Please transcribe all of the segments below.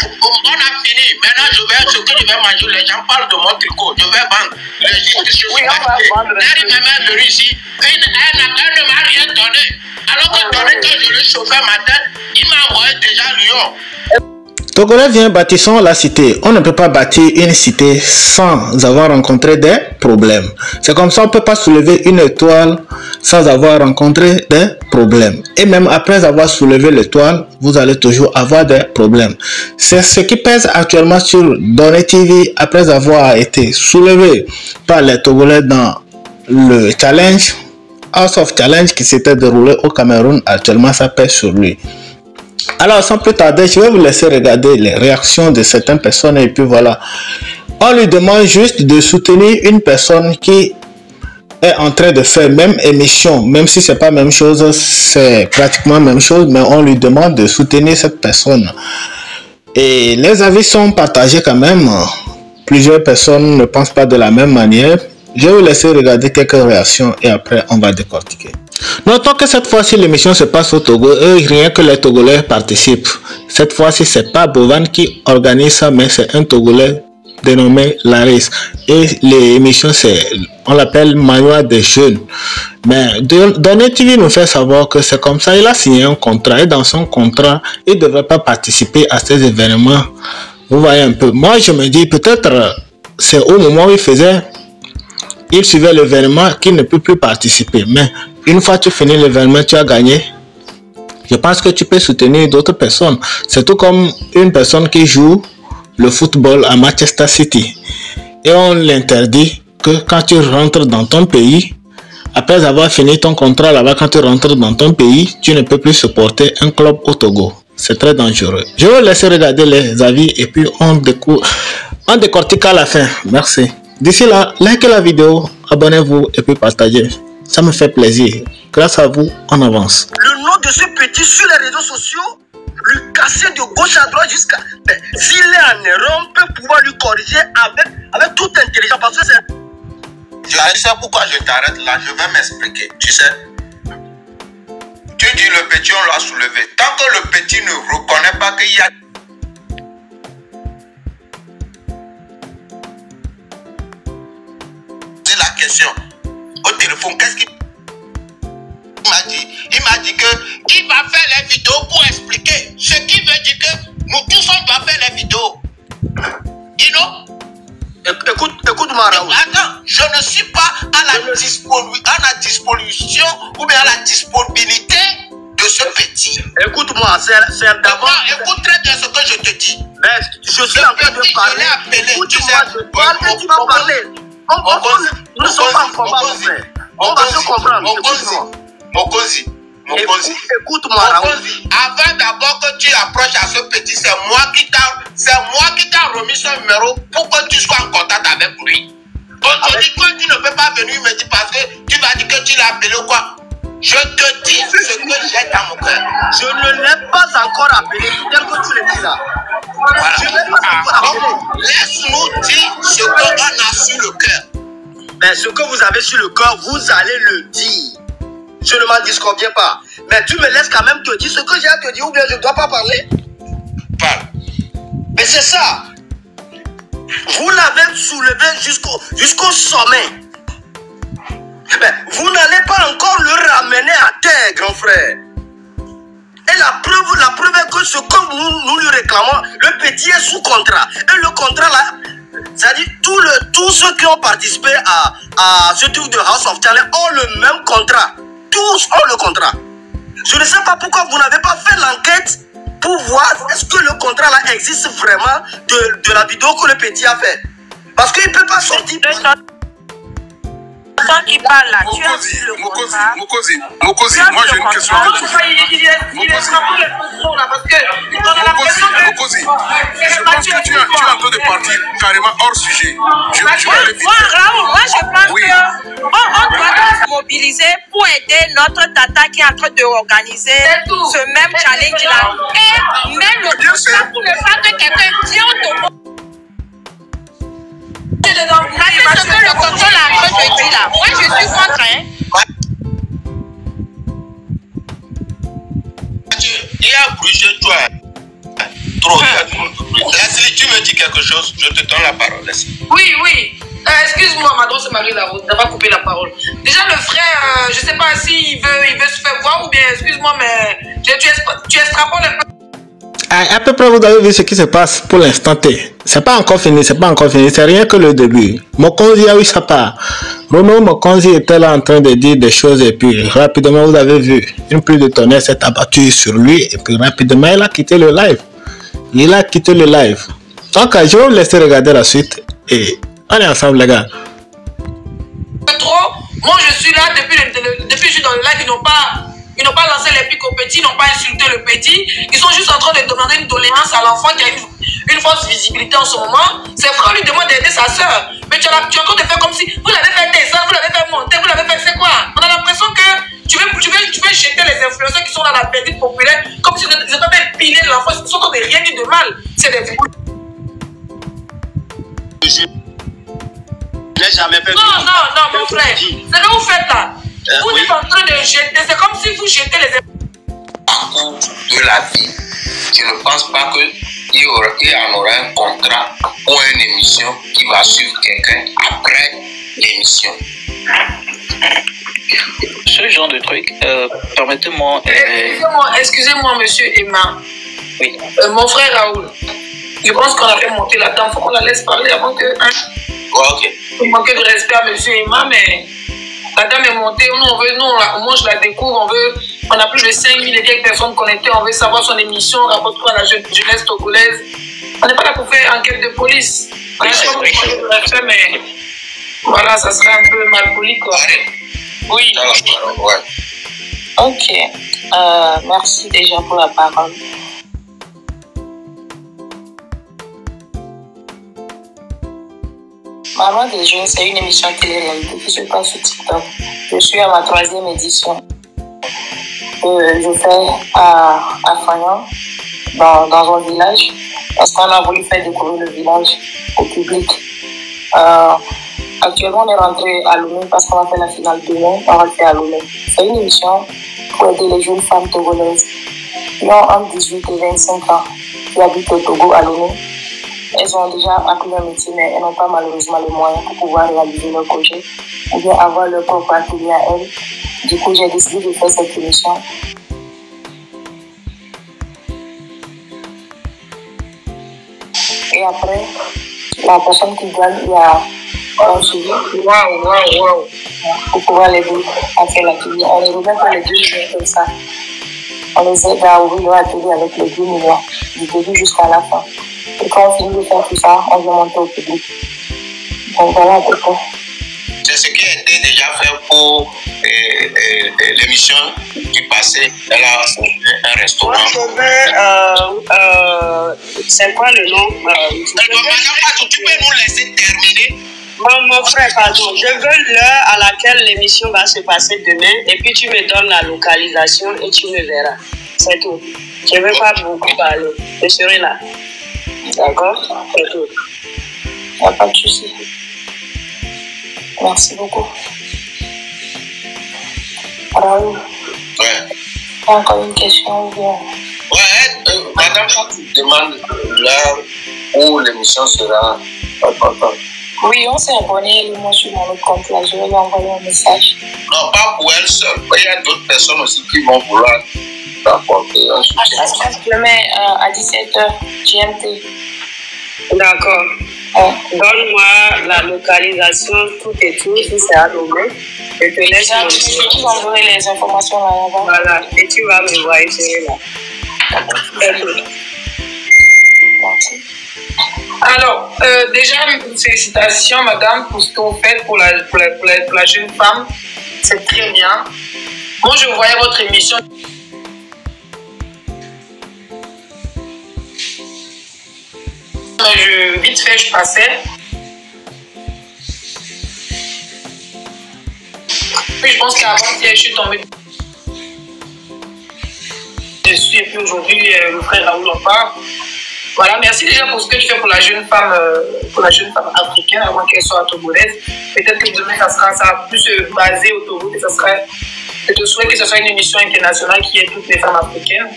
on a fini. Maintenant, ce que je vais manger, les gens parlent de mon tricot. Je vais vendre. Oui, on va vendre. Larry est venu ici. Elle ne m'a rien donné. Alors que quand je le chauffais matin, il m'a envoyé déjà Lyon. Togolais vient, bâtissons la cité. On ne peut pas bâtir une cité sans avoir rencontré des problèmes. C'est comme ça, on ne peut pas soulever une étoile sans avoir rencontré des problèmes. Et même après avoir soulevé l'étoile, vous allez toujours avoir des problèmes. C'est ce qui pèse actuellement sur Donné TV après avoir été soulevé par les Togolais dans le challenge, House of Challenge qui s'était déroulé au Cameroun. Actuellement, ça pèse sur lui. Alors, sans plus tarder, je vais vous laisser regarder les réactions de certaines personnes et puis voilà. On lui demande juste de soutenir une personne qui est en train de faire même émission, même si c'est pas la même chose, c'est pratiquement la même chose, mais on lui demande de soutenir cette personne. Et les avis sont partagés quand même. Plusieurs personnes ne pensent pas de la même manière. Je vais vous laisser regarder quelques réactions et après on va décortiquer. Notons que cette fois-ci l'émission se passe au Togo et rien que les Togolais participent. Cette fois-ci c'est pas Bovan qui organise ça, mais c'est un Togolais dénommé Laris. Et l'émission on l'appelle Manoir des jeunes. Mais Donné TV nous fait savoir que c'est comme ça, il a signé un contrat et dans son contrat il ne devrait pas participer à ces événements. Vous voyez un peu. Moi je me dis peut-être c'est au moment où il suivait l'événement qu'il ne peut plus participer. Mais une fois que tu finis l'événement, tu as gagné. Je pense que tu peux soutenir d'autres personnes. C'est tout comme une personne qui joue le football à Manchester City. Et on l'interdit que quand tu rentres dans ton pays, après avoir fini ton contrat là-bas, quand tu rentres dans ton pays, tu ne peux plus supporter un club au Togo. C'est très dangereux. Je vais vous laisser regarder les avis et puis on décortique à la fin. Merci. D'ici là, likez la vidéo, abonnez-vous et puis partagez. Ça me fait plaisir. Grâce à vous, on avance. Le nom de ce petit sur les réseaux sociaux, lui casser de gauche à droite jusqu'à... S'il est en erreur, on peut pouvoir lui corriger avec toute intelligence. Parce que c'est... Je sais pourquoi je t'arrête là, je vais m'expliquer. Tu sais, tu dis le petit, on l'a soulevé. Tant que le petit ne reconnaît pas qu'il y a... C'est la question. Au téléphone, qu'est-ce qu'il m'a dit? Il m'a dit qu'il va faire les vidéos pour expliquer. Ce qui veut dire que nous tous on doit faire les vidéos. You know? Écoute-moi, Raoul. Attends, je ne suis pas à la disposition ou bien à la disponibilité de ce petit. Écoute-moi, c'est d'abord... Écoute très bien ce que je te dis. Mais je suis en train de parler. Je l'ai appelé. Écoute-moi, je parle et tu vas parler. Nous ne sommes pas en combat, mon frère. On va se comprendre. Mokozi. Écoute-moi, Raoul. Avant d'abord que tu approches à ce petit, c'est moi qui t'a remis son numéro pour que tu sois en contact avec lui. Aujourd'hui, quand tu ne peux pas venir me dire parce que tu vas dire que tu l'as appelé ou quoi. Je te dis ce que j'ai dans mon cœur. Je ne l'ai pas encore appelé, tel que tu le dis là. Voilà. Je ne l'ai pas encore appelé. Laisse-nous dire ce qu'on a sur le cœur. Mais ce que vous avez sur le cœur, vous allez le dire. Je ne m'en disconviens pas. Mais tu me laisses quand même te dire ce que j'ai à te dire ou bien je ne dois pas parler. Parle. Mais c'est ça. Vous l'avez soulevé jusqu'au sommet. Mais vous n'allez pas encore le ramener à terre, grand frère. Et la preuve est que ce que nous lui réclamons, le petit est sous contrat. Et le contrat là, c'est-à-dire tous ceux qui ont participé à ce truc de House of Challenge ont le même contrat. Tous ont le contrat. Je ne sais pas pourquoi vous n'avez pas fait l'enquête pour voir est-ce que le contrat là existe vraiment de la vidéo que le petit a fait. Parce qu'il ne peut pas sortir. Tant qu'il parle là, tu as vu le contrat. Mokozi, moi j'ai une question. Mokozi, je pense que tu es en train de partir carrément hors sujet. Moi je pense qu'on doit se mobiliser pour aider notre tata qui est en train de organiser ce même challenge là. Et même le contrat pour ne pas que quelqu'un vient au Togo. C'est ce que le contrôle est en train de dire là. Moi, je suis contre. Il a brûlé toi. Trop. veux dire quelque chose? Je te donne la parole. Oui, oui. Excuse-moi, madame, c'est Marie Laroute, d'avoir coupé la parole. Déjà, le frère, je ne sais pas s'il veut se faire voir ou bien, excuse-moi, mais tu extrapoles un peu. À peu près, vous avez vu ce qui se passe pour l'instant T. C'est pas encore fini, c'est rien que le début. Mokonzi a eu sa part. Rono Mokonzi était là en train de dire des choses et puis rapidement, vous avez vu, une pluie de tonnerre s'est abattue sur lui et puis rapidement, il a quitté le live. Donc, je vais vous laisser regarder la suite et on est ensemble, les gars. Trop. Moi, je suis là depuis que je suis dans le live, ils n'ont pas lancé les pics au petit, ils n'ont pas insulté le petit. Ils sont juste en train de demander une doléance à l'enfant qui a une fausse visibilité en ce moment. Ses frères lui demandent d'aider sa soeur. Mais tu es encore de faire comme si vous l'avez fait descendre, vous l'avez fait monter, vous l'avez fait, c'est quoi? On a l'impression que tu veux jeter les influenceurs qui sont dans la petite populaire comme si ils étaient en train de piler l'enfant. Ils sont en train de rien dire de mal. C'est des fous. Jamais fait non, mon frère. Ce que vous faites là, vous êtes en train de jeter. C'est comme si vous jetez les parcours de la vie. Je ne pense pas qu'il y en aura un contrat ou une émission qui va suivre quelqu'un après l'émission. Ce genre de truc, permettez-moi. Excusez-moi, monsieur Emma. Oui. Mon frère Raoul. Je pense qu'on a fait monter la dame. Il faut qu'on la laisse parler avant que. Hein? Ok. Il manque de respect à monsieur Emma, mais la dame est montée. Moi je la découvre. On a plus de 5000 et quelques personnes connectées. On veut savoir son émission, rapporte quoi à la jeunesse togolaise. On n'est pas là pour faire enquête de police. On est là pour faire de respect, mais voilà, ça serait un peu mal poli, quoi. Oui. Ouais. Ok. Merci déjà pour la parole. Maman des jeunes, c'est une émission télé-réalité qui se passe sur TikTok. Je suis à ma 3e édition. Je fais à Fagnan, dans un village, parce qu'on a voulu faire découvrir le village au public. Actuellement, on est rentré à Lomé parce qu'on va faire la finale demain. On va le faire à Lomé. C'est une émission pour aider les jeunes femmes togolaises qui ont entre 18 et 25 ans qui habitent au Togo à Lomé. Elles ont déjà appris un métier, mais elles n'ont pas malheureusement les moyens pour pouvoir réaliser leur projet ou bien avoir leur propre atelier à elles. Du coup, j'ai décidé de faire cette émission. Et après, la personne qui gagne, il y a un suivi. Waouh. Pour pouvoir l'aider à faire l'atelier. On les remet pour les 2 millions comme ça. On les aide à ouvrir leur atelier avec les 2 millions, du début jusqu'à la fin. Et quand on finit de faire tout ça, on vient monter au public. Donc voilà à peu près. C'est ce qui a été déjà fait pour l'émission du passé. Elle a ouvert un restaurant. C'est quoi le nom? Madame, tu peux nous laisser terminer? Mon frère, pardon. Je veux l'heure à laquelle l'émission va se passer demain et puis tu me donnes la localisation et tu me verras. C'est tout. Je ne veux pas beaucoup parler. Je serai là. D'accord? C'est tout. Il n'y a pas de souci. Merci beaucoup. Raoul. Ouais. Encore une question ou bien? Ouais, madame, quand tu demandes l'heure où l'émission sera importante. Oui, on s'est abonné moi sur mon autre compte là. Je vais lui envoyer un message. Non, pas pour elle seule. Il y a d'autres personnes aussi qui vont vouloir t'apporter un soutien. Je le mets à 17h GMT. D'accord. Ouais. Donne-moi la localisation, tout et tout, si c'est à Lomé. Je te laisse. Je vous enverrai les informations là-bas. Voilà, et tu vas me voir, je serai là. Merci. Alors, déjà, félicitations, madame, pour ce que vous faites pour la jeune femme. C'est très bien. Moi, je voyais votre émission. Vite fait, je passais. Puis je pense qu'avant-hier, je suis tombée dessus. Et puis aujourd'hui, le frère Raoul en parle. Voilà, merci déjà pour ce que tu fais pour la jeune femme africaine avant qu'elle soit togolaise. Peut-être que demain, ça va plus se baser au Togo, que ça sera Je te souhaite que ce soit une émission internationale qui ait toutes les femmes africaines.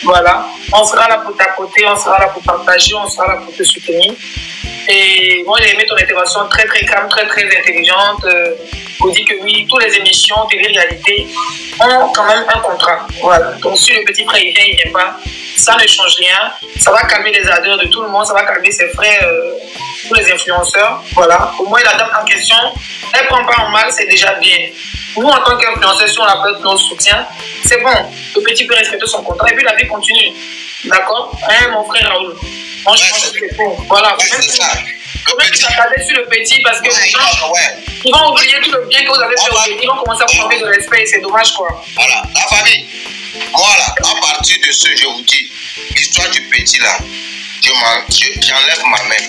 Voilà. On sera là pour t'apporter, on sera là pour partager, on sera là pour te soutenir. Et moi, j'ai aimé ton intervention très, très calme, très, très intelligente. Vous dites que oui, toutes les émissions, télé-réalité ont quand même un contrat. Voilà. Donc, si le petit frère, il vient pas, ça ne change rien. Ça va calmer les ardeurs de tout le monde, ça va calmer ses frères, tous les influenceurs. Voilà. Au moins, la dame en question, elle ne prend pas en mal, c'est déjà bien. Nous, en tant qu'influenceurs, si on appelle notre soutien, c'est bon. Le petit peut respecter son contrat et puis la vie continue. D'accord? Hein, mon frère Raoul. Moi, je pense que c'est bon. Voilà. C'est ça. Faut même s'attarder sur le petit parce que les gens, ils vont oublier tout le bien que vous avez fait au petit. Ils vont commencer à vous manquer de respect et c'est dommage, quoi. Voilà. La famille. Moi, là, à partir de ce, je vous dis, l'histoire du petit, là, j'enlève ma main.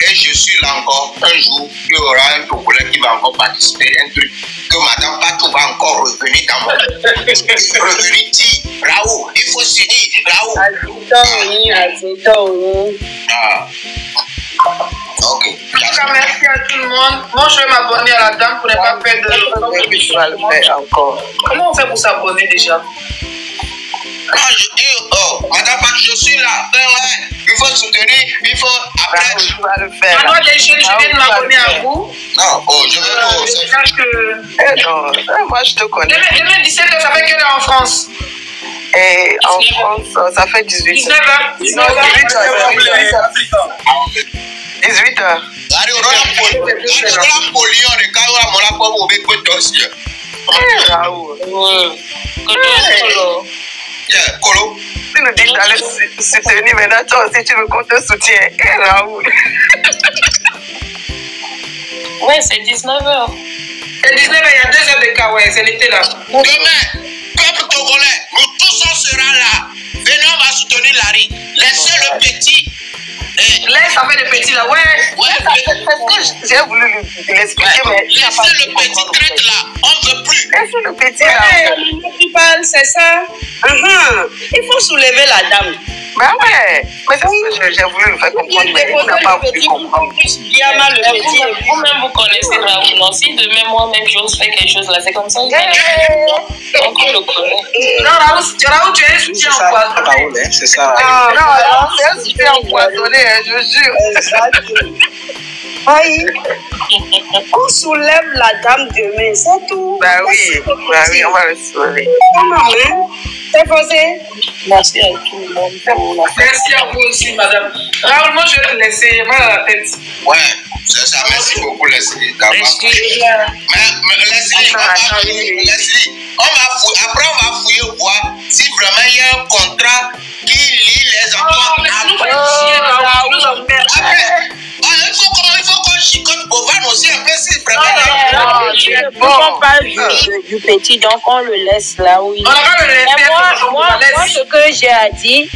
Et je suis là encore, un jour, il y aura un Togolais qui va encore participer, un truc que Madame Patou va encore revenir dans mon... revenir dire, Raoul, il faut s'unir, Raoul. Ah. Ok. En tout cas, merci à tout le monde. Moi, je vais m'abonner à la dame pour ne pas perdre de temps. Comment on fait pour s'abonner déjà? Quand je dis, oh, Madame Patou, je suis là, il faut soutenir, il faut après. Tu vas le faire. Alors, les jeunes, je viens de m'abonner à vous. Non, oh, je veux je sache que. Non, moi je te connais. Demain, 17h, ça fait quelle heure en France? Et en France, ça fait 18h. 19h. 18h. Kolo. Tu nous dis d'aller soutenir, maintenant toi aussi tu veux qu'on te soutienne. Raoul. Ouais, c'est 19h. C'est 19h, il y a 2 heures de cas, ouais, c'est l'été là. Demain, peuple togolais, nous tous on sera là. Venez, on va soutenir Larry. Laissez le petit. Laisse avec le petit là, ouais. C'est ce que j'ai voulu lui expliquer, mais. Laissez le petit traite là, on ne veut plus. Laissez le petit là. Tu parles, c'est ça? Il faut soulever la dame. Ben ouais, mais c'est ce que j'ai voulu lui faire comprendre, mais il n'a pas voulu comprendre. Bien mal le petit. Vous-même, vous connaissez Raoul. Non, si demain, moi-même, j'ose faire quelque chose là, c'est comme ça. Donc, on le connaît. Non, Raoul, tu es un soutien empoisonné. Raoul, hein, c'est ça. Non, c'est un soutien empoisonné, je jure. Oui. On soulève la dame demain, c'est tout. Bah oui, on va le soulever. C'est posé. Merci à tout le monde pour la fête. Merci à vous aussi, madame. Raoul, moi, je vais te laisser mal à la tête. Ouais, c'est ça. Merci beaucoup, Leslie. Mais Leslie, après on va fouiller voir si vraiment il y a un contrat qui lie les enfants. Il faut qu'on chicote Bovan aussi un peu si vraiment. On parle du petit, donc on le laisse là où il est. Moi, ce que j'ai à dire,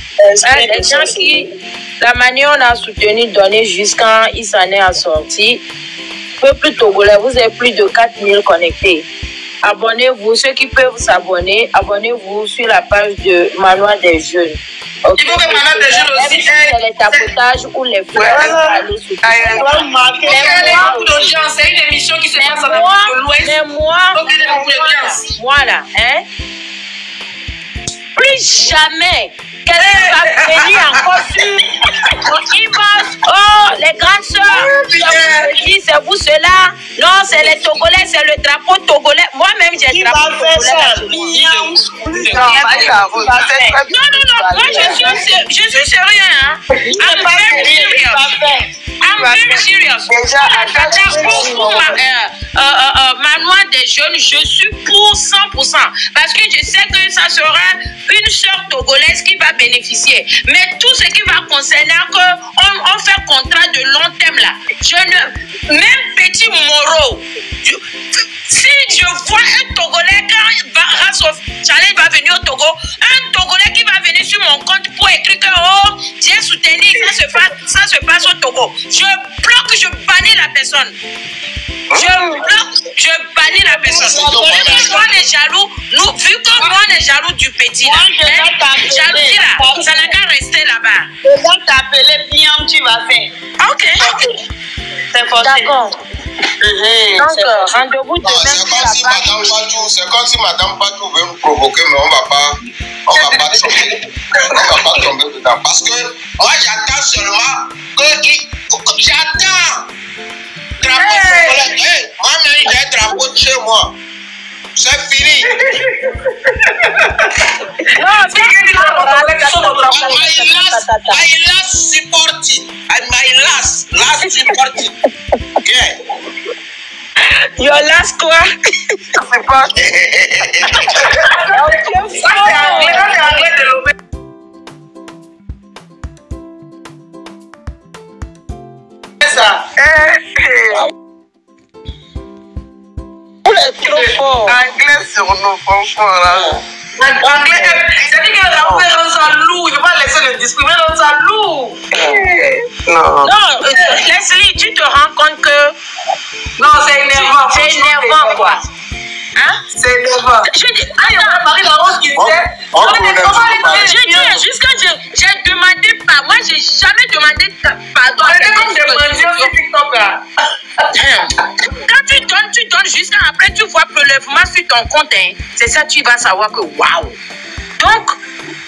les gens qui, la manière on a soutenu, donné jusqu'à il s'en est sorti, peuple togolais, vous avez plus de 4000 connectés. Abonnez-vous, ceux qui peuvent s'abonner, abonnez-vous sur la page de Manoir des Jeunes. Okay. Il faut que Manoir des Jeunes aussi c'est les tapotages ou les frères aller soutenir. C'est une émission qui se passe à l'Ouest. Mais moi là, hein, plus jamais quelqu'un va venir encore sur Image. Oh, les grandes sœurs, c'est vous cela. Non, c'est les Togolais, c'est le drapeau togolais. Moi-même, j'ai le drapeau togolais. Non, moi je suis sérieux. Hein. I'm very serious. Manoir des Jeunes, je suis pour 100%. Parce que je sais que ça sera une sœur togolaise qui va bénéficier. Mais tout ce qui va concerner qu'on fait contrat de long terme là, même petit Moro, si je vois un Togolais quand Rasof Challenge va venir au Togo, un Togolais qui va venir sur mon compte pour écrire que oh, j'ai soutenu, ça se passe au Togo. Je bloque, je bannis la personne. Je bannis la personne. Moi, on est jaloux, vu que moi, on est jaloux du petit là, jalousie là, ça n'a qu'à rester là-bas. Je vais t'appeler Piam, tu vas faire. Ok. C'est possible. D'accord. Donc, rendez-vous demain. C'est comme si Madame Patou veut nous provoquer, mais on va pas tomber. On va pas tomber dedans. Parce que moi, j'attends seulement j'attends. Drapeau congolais. Moi-même, j'ai un drapeau de chez moi. C'est fini. Non, c'est que my last supporting. And my last supporting. Yeah. Your last quoi? C'est pas. Ça, c'est anglais de l'Obé. C'est ça. Vous êtes trop fort. Anglais sur nos enfants là. Anglais, c'est-à-dire que la paix rend ça lourd. Il ne faut pas laisser le discours, mais rend ça lourd. Non, Leslie, tu te rends compte que. Non, c'est énervant. C'est énervant, quoi. Hein? C'est énervant. Je dis, Marie-Laurence qui disait. Je dis, jusqu'à j'ai demandé pas. Moi, j'ai jamais demandé pardon. Quand tu donnes jusqu'à après, tu vois prélèvement sur ton compte. Hein. C'est ça, tu vas savoir que waouh. Donc,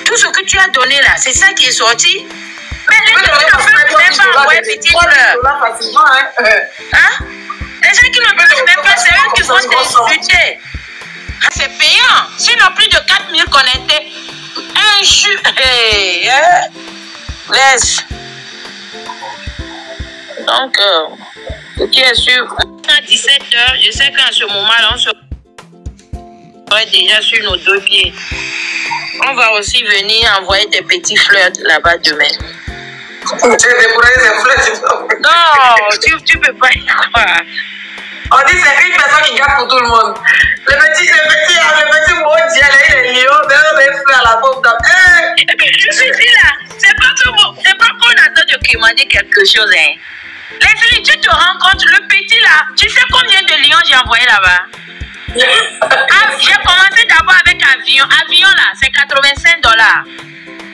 tout ce que tu as donné là, c'est ça qui est sorti. Mais les gens qui ne peuvent même pas envoyer petite fleur. Hein? Les gens qui ne peuvent même pas, c'est eux qui vont t'insulter. C'est payant. Sinon, plus de 4000 connectés. Un jus. Laisse. Donc, ce qui est sûr, à 17h, je sais qu'en ce moment-là, on serait déjà sur nos deux pieds. On va aussi venir envoyer des petits fleurs là-bas demain. Tu débrouiller des fleurs. Non, tu peux pas y croire. On dit c'est une personne qui garde pour tout le monde. Le petit mot dit, il est lion, derrière les fleurs à la pauvre dame. Et puis, je suis dit là, c'est pas qu'on attend de commander quelque chose, hein. Leslie, tu te rends compte, le petit là, tu sais combien de lions j'ai envoyé là-bas? J'ai commencé d'abord avec avion. Avion là, c'est $85.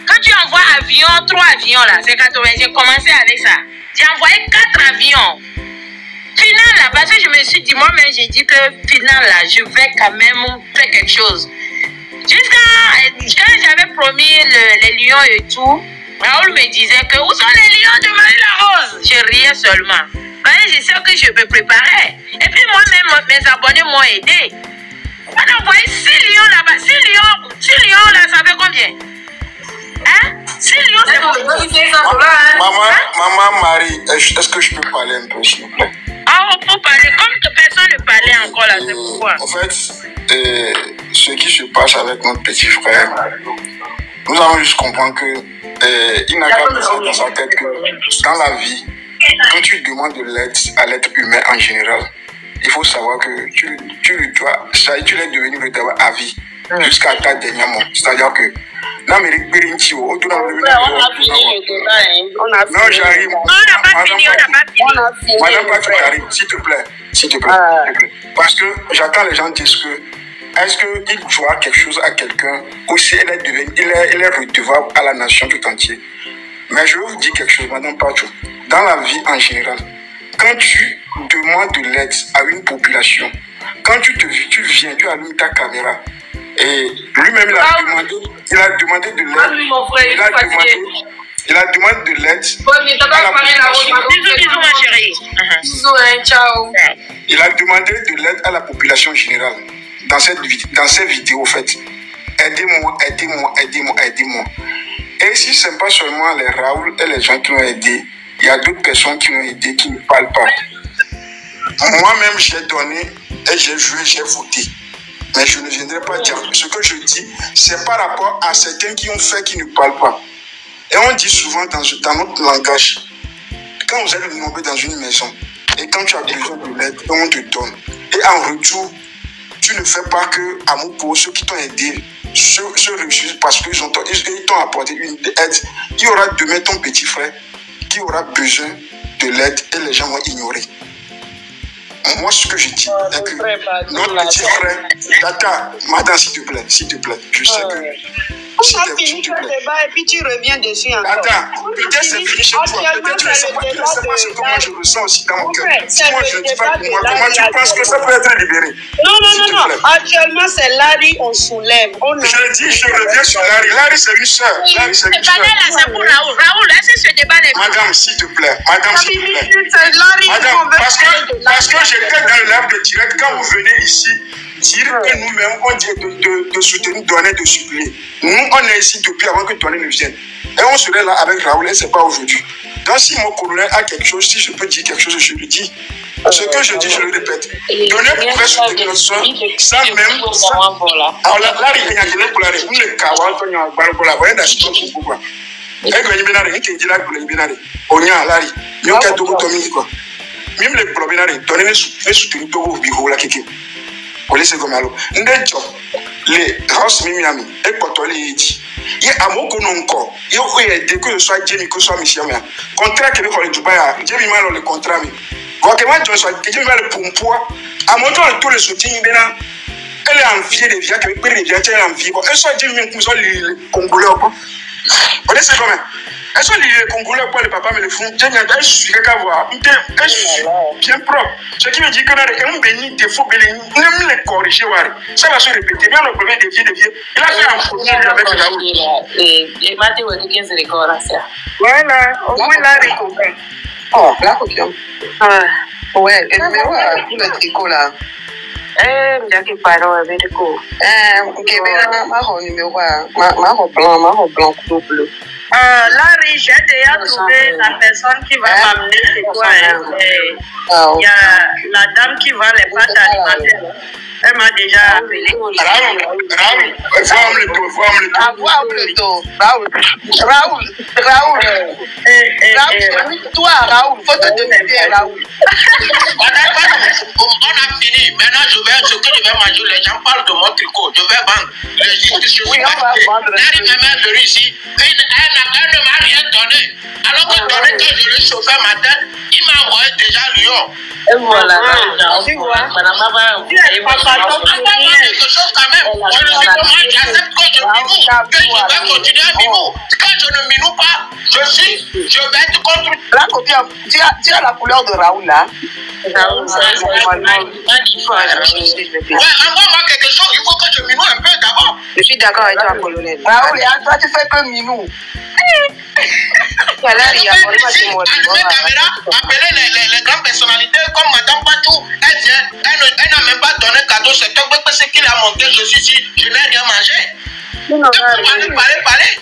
Quand tu envoies avion, 3 avions là, c'est 80. J'ai commencé avec ça. J'ai envoyé 4 avions. Final là, parce que je me suis dit, moi-même, j'ai dit que final là, je vais quand même faire quelque chose. Quand j'avais promis les lions et tout, Raoul me disait que où sont les lions de Marie-Laurence? Je riais seulement. Je sais que je me préparais. Et puis moi-même, mes abonnés m'ont aidé. On a envoyé 6 lions là-bas. 6 lions là, ça fait combien? Hein? 6 lions, c'est bon. Maman Marie, est-ce que je peux parler un peu, s'il vous plaît? Ah, on peut parler. Comme que personne ne parlait encore là, c'est pourquoi. En fait, ce qui se passe avec notre petit frère, nous allons juste comprendre que il n'a qu'à penser dans sa tête que dans la vie, quand tu demandes de l'aide à l'être humain en général, il faut savoir que tu l'es devenu redevable à vie jusqu'à ta dernière mort. C'est-à-dire que l'Amérique Bérinti, on a fini le débat. Non, j'arrive. On n'a pas fini. Madame Patou, j'arrive, s'il te plaît. Parce que j'attends les gens dire que est-ce qu'il doit quelque chose à quelqu'un ou si elle est redevable à la nation tout entière. Mais je vais vous dire quelque chose, Madame Patou. Dans la vie en général, quand tu demandes de l'aide à une population, quand tu viens, tu allumes ta caméra, et lui-même il a demandé de l'aide. Il a demandé de l'aide. Bisous, ma chérie. Bisous, ciao. Il a demandé de l'aide à la population générale. Dans ces vidéos, en fait. Aidez-moi. Et si ce n'est pas seulement les Raoul et les gens qui l'ont aidé, il y a d'autres personnes qui l'ont aidé qui ne parlent pas. Moi-même, j'ai donné et j'ai joué, j'ai voté. Mais je ne viendrai pas dire. Ce que je dis, c'est par rapport à certains qui ont fait, qui ne parlent pas. Et on dit souvent dans notre langage, quand vous êtes nombreux dans une maison, et quand tu as besoin de l'aide, on te donne. Et en retour, tu ne fais pas que amour pour ceux qui t'ont aidé, se refusent parce qu'ils t'ont apporté une aide. Il y aura demain ton petit frère qui aura besoin de l'aide et les gens vont ignorer. Moi, ce que je dis est que notre petit frère, Tata, madame, s'il te plaît, je sais que On a fini le débat et puis tu reviens dessus encore. Attends, peut-être c'est fini chez toi. Peut-être tu ne sais pas ce que moi je ressens aussi dans mon cœur. Moi, je ne dis pas pour moi. Comment tu penses que ça peut être libéré? Non. Actuellement, c'est Larry, on soulève. Je dis, je reviens sur Larry. Larry, c'est une soeur. Larry, c'est une soeur. C'est pour Raoul. Raoul, laissez ce débat les Madame, s'il te plaît. Madame, s'il te plaît. C'est Larry. Madame, parce que j'étais dans le live de direct quand vous venez ici. Dire que nous-mêmes, on dit de soutenir, donner, de supplier. Nous, on est ici depuis avant que Donner ne vienne. Et on serait là avec Raoul et ce n'est pas aujourd'hui. Donc, si mon colonel a quelque chose, si je peux dire quelque chose, je le dis. Ce que je dis, je le répète. Donner pouvait soutenir notre soeur sans même. Alors là, il y a des pour la réunion. Nous, les Kawa, on y a un bar pour la voyage d'acheter pourquoi. Et que les bénards, ils disent là pour les bénards. On y a Larry. Il y a un cadeau pour Tommy, quoi. Même les problèmes, Donner les soutenir pour vous, vous la kéké. Vous laissez comme alors. Les House Miami, et Potoli, il y a un mot qu'on a encore. Il y a des que ce soit Jamie, que ce soit Michel. Contrat que vous avez Dubaï, Jamie Malo le contrat. Quand moi, je suis Jamie Malo pour poids, à mon tour, tout le soutien, elle est enviée des vies, elle est enviée. Elle soit Jamie, comme ça, les Congolais. Vous laissez comme ça. Est-ce que les Congolais, le papa me le font? Je suis quelqu'un voir. Je suis bien propre. Ce qui veut dire que nous avons béni des faux bénis. Nous avons les corriger. Ça va se répéter. Bien, le premier des vieux. Il a fait un premier avec Raoul. Et Mathieu, il y a 15 records à ça. Voilà, au moins là, récompense. Oh, là, combien? Ouais, et numéro pour le tricot là. Bien que pardon, avec le coup. Ok, mais marron numéro 1. Marron blanc, bleu. Larry, j'ai déjà trouvé la personne qui va m'amener chez toi. Il y a la dame qui vend les pâtes alimentaires. Elle m'a déjà appelé. Raoul, Toi, Raoul, faut te donner Raoul. On a fini. Maintenant, ce que je vais manger, les gens parlent de mon tricot. Je vais vendre. Larry est venu ici. Elle ne m'a rien donné. Alors que donné que je l'ai chauffé matin, il m'a envoyé déjà Lyon. Et voilà. Tu vois? Quelque chose quand même. Je ne sais comment j'accepte que je minoue, que je vais continuer à minoue. Quand je ne minoue pas, je vais être contre. La copie, tu as la couleur de Raoul là. Raoul, envoie-moi quelque chose, il faut que je minoue un peu d'abord. Je suis d'accord avec toi, colonel. Raoul, toi, tu fais que minou. Voilà, il y a appeler les grandes personnalités comme Madame Patou. Elle vient, elle n'a même pas donné cadeau. C'est ce qu'il a monté. Je suis ici, je n'ai rien mangé. Parler.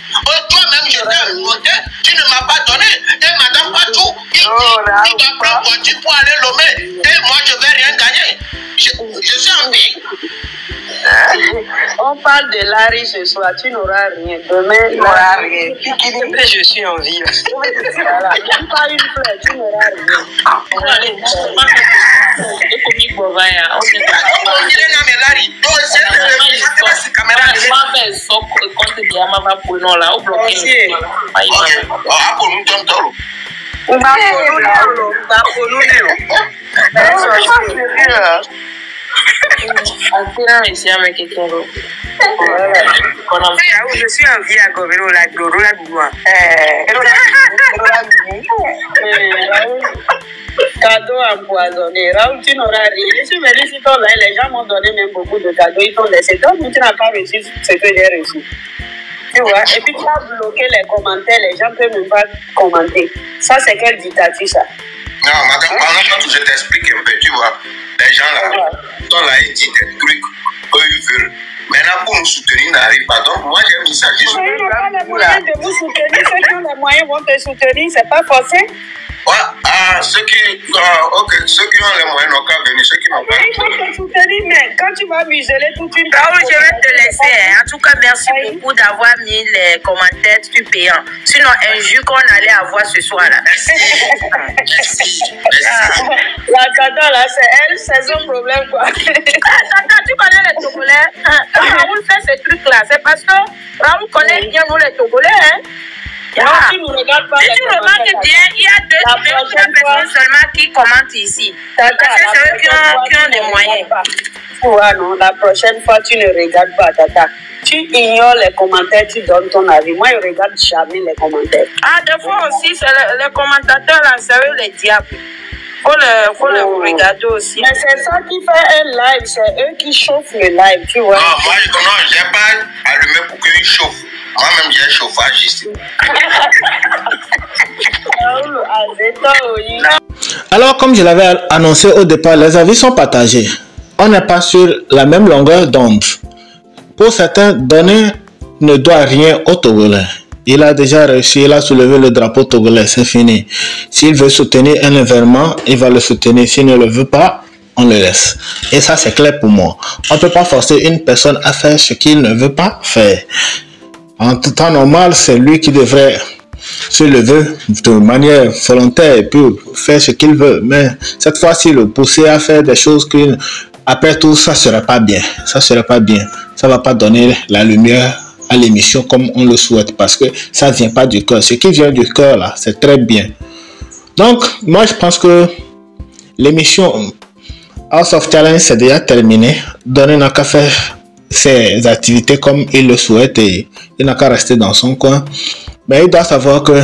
Toi-même, je t'ai monté, tu ne m'as pas donné. Et Madame Patou, il doit prendre voiture pour aller Lomé. Et moi, je ne vais rien gagner. Je suis en vie. On parle de Larry ce soir, tu n'auras rien. Demain, tu n'auras rien. Mais je suis en vie. Même pas une fleur, tu n'auras rien. Je suis en vie à Govero, la Goro, la Gougoua. Cadeau empoisonné. Raoul, tu n'auras rien. Je suis venu ici, les gens m'ont donné même beaucoup de cadeaux. Ils t'ont laissé. Donc, tu n'as pas reçu ce que j'ai reçu. Tu vois? Et puis, tu as bloqué les commentaires. Les gens ne peuvent même pas commenter. Ça, c'est quelle dictature, ça? Non, madame, pendant que je t'explique un peu, tu vois, les gens là, sont là, ils disent des trucs qu'eux ils veulent. Maintenant, pour nous soutenir, ils n'arrivent pas. Donc, moi, j'ai mis ça juste. Ils n'ont pas les moyens de vous soutenir. Ceux qui ont les moyens vont te soutenir. C'est pas forcé. Ouais, ceux qui ont les moyens n'ont qu'à venir, ceux qui n'ont pas. Il faut te soutenir, mais quand tu vas museler toute une. Raoul, je vais te laisser. En tout cas, merci beaucoup d'avoir mis les commentaires stupéants. Sinon, un jus qu'on allait avoir ce soir-là. Merci. La Tata, là, c'est elle, c'est son problème, quoi. Tata, tu connais les Togolais. Raoul fait ces trucs-là. C'est parce que Raoul connaît bien nous, les Togolais, hein. Non, tu ne regardes pas. Si tu remarques bien, il y a deux personnes seulement qui commentent ici. C'est ceux qui ont des moyens. vois, non, la prochaine fois, tu ne regardes pas Tata. Tu ignores les commentaires, tu donnes ton avis. Moi, je regarde jamais les commentaires. Ah, des fois aussi, c'est les commentateurs, là, c'est eux les diables. Faut les regarder aussi. Mais c'est ça qui fait un live, c'est eux qui chauffent le live, tu vois. Non, moi, j'ai pas allumé pour qu'ils chauffent. Moi-même, j'ai un chauffage ici. Alors, comme je l'avais annoncé au départ, les avis sont partagés. On n'est pas sur la même longueur d'onde. Pour certains, Donné ne doit rien au Togolais. Il a déjà réussi, il a soulevé le drapeau togolais, c'est fini. S'il veut soutenir un événement, il va le soutenir. S'il ne le veut pas, on le laisse. Et ça, c'est clair pour moi. On ne peut pas forcer une personne à faire ce qu'il ne veut pas faire. En tout temps normal, c'est lui qui devrait se lever de manière volontaire et puis faire ce qu'il veut. Mais cette fois-ci, le pousser à faire des choses qu'il... Après tout, ça ne serait pas bien. Ça ne serait pas bien. Ça ne va pas donner la lumière à l'émission comme on le souhaite parce que ça ne vient pas du cœur. Ce qui vient du cœur, là, c'est très bien. Donc, moi, je pense que l'émission House of Challenge, c'est déjà terminé. Donné n'a qu'à faire ses activités comme il le souhaite et il n'a qu'à rester dans son coin. Mais il doit savoir que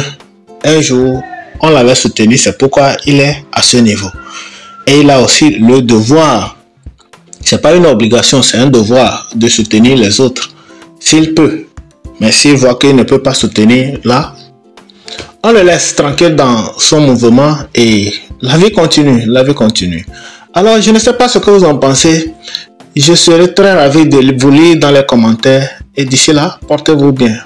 un jour, on l'avait soutenu, c'est pourquoi il est à ce niveau. Et il a aussi le devoir, c'est pas une obligation, c'est un devoir de soutenir les autres. S'il peut, mais s'il voit qu'il ne peut pas soutenir là, on le laisse tranquille dans son mouvement et la vie continue, la vie continue. Alors, je ne sais pas ce que vous en pensez. Je serai très ravi de vous lire dans les commentaires et d'ici là, portez-vous bien.